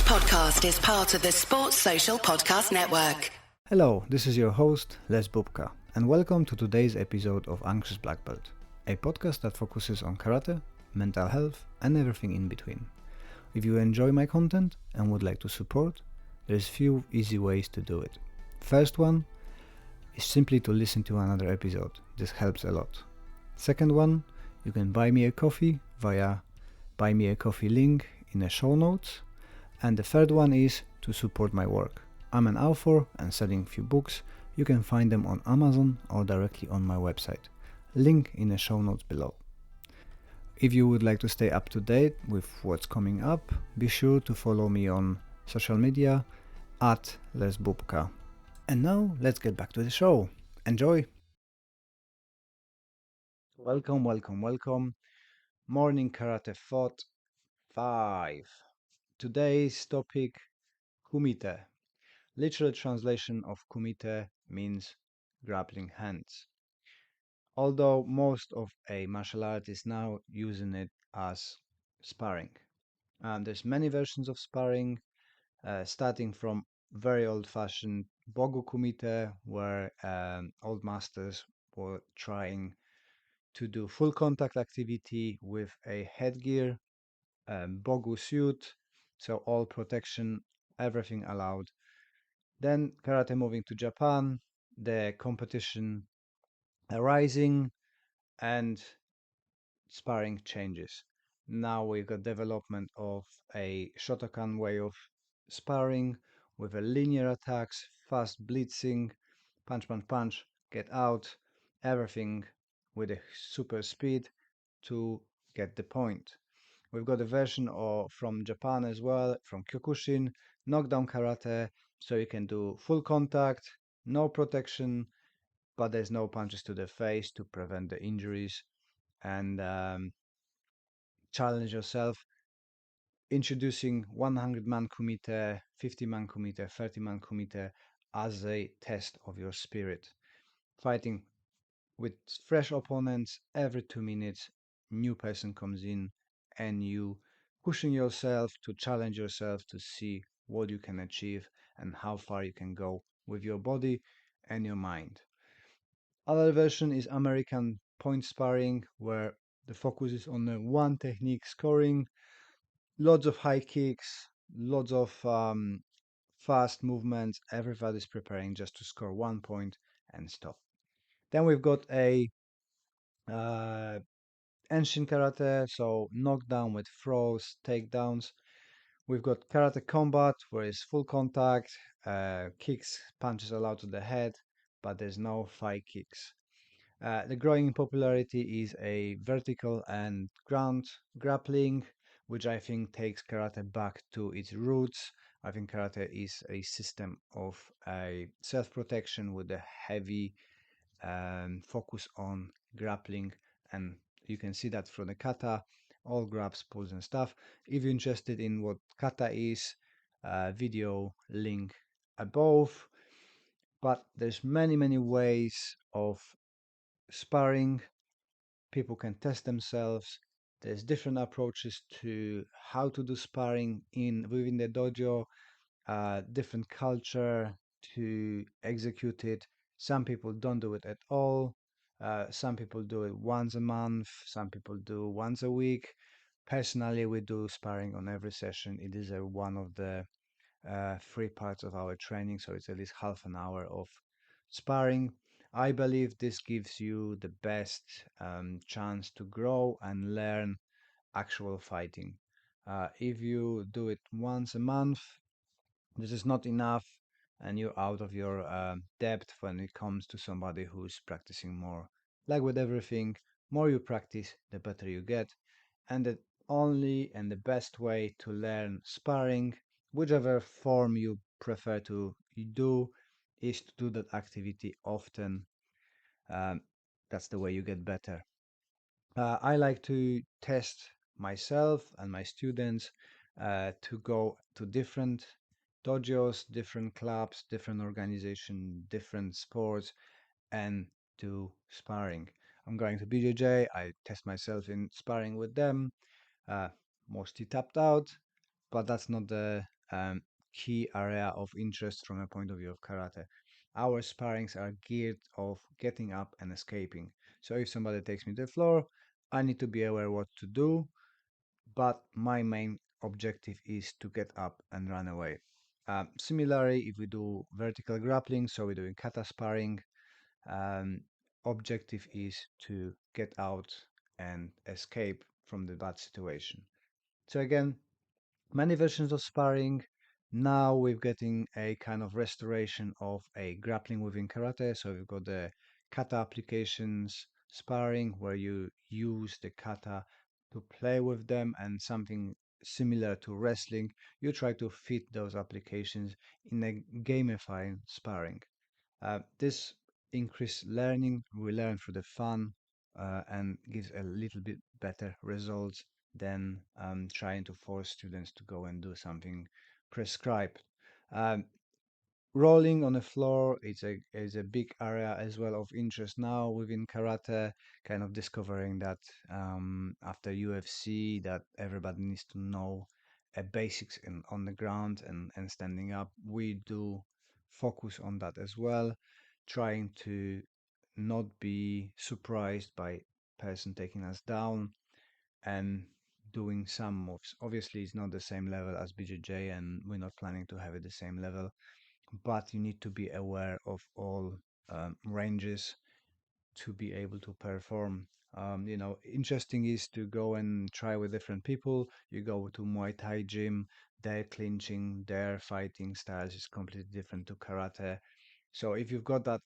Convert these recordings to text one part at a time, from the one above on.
podcast is part of the Sports Social Podcast Network. Hello, this is your host, Les Bubka, and welcome to today's episode of Anxious Black Belt, a podcast that focuses on karate, mental health, and everything in between. If you enjoy my content and would like to support, there's few easy ways to do it. First one is simply to listen to another episode. This helps a lot. Second one, you can buy me a coffee via buy me a coffee link in the show notes. And the third one is to support my work. I'm an author and selling few books. You can find them on Amazon or directly on my website. Link in the show notes below. If you would like to stay up to date with what's coming up, be sure to follow me on social media at Les Bubka. And now let's get back to the show. Enjoy! Welcome. Mornin Karate Thought 5. Today's topic, Kumite. Literal translation of Kumite means grappling hands. Although most of a martial art is now using it as sparring. There's many versions of sparring, starting from very old-fashioned Bogu Kumite, where old masters were trying to do full contact activity with a headgear, Bogu suit, so all protection, everything allowed. Then karate moving to Japan, the competition arising, and sparring changes. Now we've got development of a Shotokan way of sparring with a linear attacks, fast blitzing, punch, get out, everything with a super speed to get the point. We've got a version from Japan as well, from Kyokushin, knockdown karate, so you can do full contact, no protection, but there's no punches to the face to prevent the injuries, and challenge yourself, introducing 100-man kumite, 50-man kumite, 30-man kumite as a test of your spirit. Fighting with fresh opponents every 2 minutes, new person comes in, and you pushing yourself to challenge yourself to see what you can achieve and how far you can go with your body and your mind. Other version is American point sparring, where the focus is on the one technique scoring, lots of high kicks, lots of fast movements. Everybody's preparing just to score 1 point and stop. Then we've got a Enshin karate, so knockdown with throws, takedowns. We've got karate combat, where it's full contact, kicks, punches allowed to the head, but there's no thigh kicks. The growing in popularity is a vertical and ground grappling, which I think takes karate back to its roots. I think karate is a system of a self-protection with a heavy focus on grappling, and you can see that from the kata, all grabs, pulls and stuff. If you're interested in what kata is, video link above. But there's many ways of sparring. People can test themselves. There's different approaches to how to do sparring within the dojo, different culture to execute it. Some people don't do it at all. Some people do it once a month. Some people do once a week. Personally, we do sparring on every session. It is one of the 3 parts of our training, so it's at least half an hour of sparring. I believe this gives you the best chance to grow and learn actual fighting. If you do it once a month, this is not enough, and you're out of your depth when it comes to somebody who's practicing more. Like with everything, more you practice, the better you get. And the only and the best way to learn sparring, whichever form you prefer to do, is to do that activity often. That's the way you get better. I like to test myself and my students to go to different dojos, different clubs, different organization, different sports, and do sparring. I'm going to BJJ. I test myself in sparring with them. Mostly tapped out, but that's not the key area of interest from a point of view of karate. Our sparrings are geared of getting up and escaping. So if somebody takes me to the floor, I need to be aware what to do, but my main objective is to get up and run away. Similarly, if we do vertical grappling, so we're doing kata sparring, um, objective is to get out and escape from the bad situation. So again, many versions of sparring. Now we're getting a kind of restoration of a grappling within karate. So we've got the kata applications sparring where you use the kata to play with them, and something similar to wrestling. You try to fit those applications in a gamifying sparring. This increased learning, we learn through the fun, and gives a little bit better results than trying to force students to go and do something prescribed. Um, Rolling on the floor is a big area as well of interest now within karate. Kind of discovering that after UFC that everybody needs to know a basics on the ground and standing up. We do focus on that as well, trying to not be surprised by person taking us down and doing some moves. Obviously, it's not the same level as BJJ, and we're not planning to have it the same level, but you need to be aware of all ranges to be able to perform. Interesting is to go and try with different people. You go to Muay Thai gym, their clinching, their fighting styles is completely different to karate. So if you've got that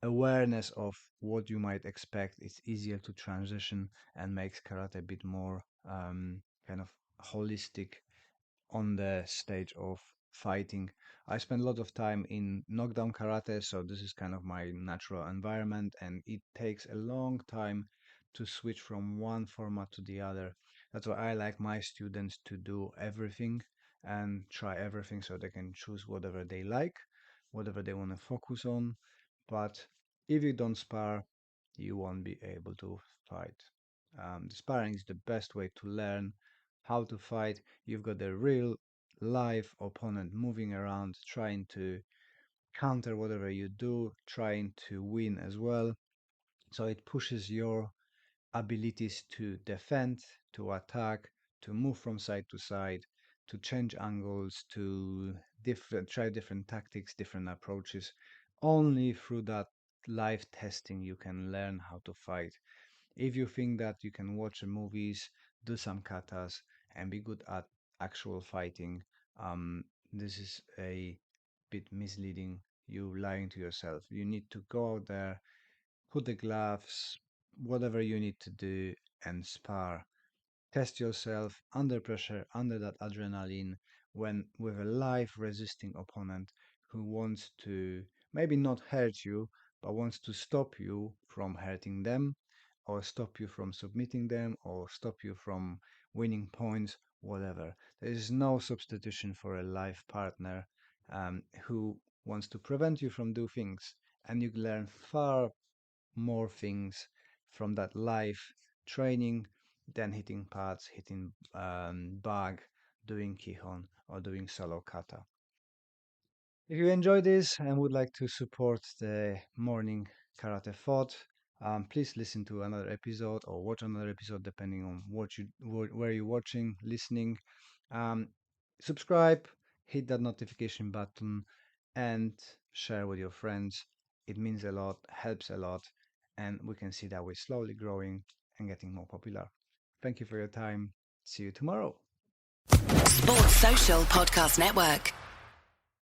awareness of what you might expect, it's easier to transition and makes karate a bit more kind of holistic on the stage of fighting. I spend a lot of time in knockdown karate, so this is kind of my natural environment, and it takes a long time to switch from one format to the other. That's why I like my students to do everything and try everything so they can choose whatever they like, whatever they want to focus on. But if you don't spar, you won't be able to fight. The sparring is the best way to learn how to fight. You've got a real live opponent moving around, trying to counter whatever you do, trying to win as well. So it pushes your abilities to defend, to attack, to move from side to side, to change angles, to try different tactics, different approaches. Only through that live testing you can learn how to fight. If you think that you can watch the movies, do some katas, and be good at actual fighting, this is a bit misleading. You lying to yourself. You need to go out there, put the gloves, whatever you need to do, and spar. Test yourself under pressure, under that adrenaline, when with a live resisting opponent who wants to maybe not hurt you, but wants to stop you from hurting them, or stop you from submitting them, or stop you from winning points, whatever. There is no substitution for a life partner who wants to prevent you from do things, and you learn far more things from that live training than hitting pads, hitting bag, doing kihon, or doing solo kata. If you enjoy this and would like to support the Morning Karate Thought, please listen to another episode or watch another episode depending on where you're watching, listening. Um, Subscribe, hit that notification button, and share with your friends. It means a lot, helps a lot, and we can see that we're slowly growing and getting more popular. Thank you for your time. See you tomorrow. Sports Social Podcast Network.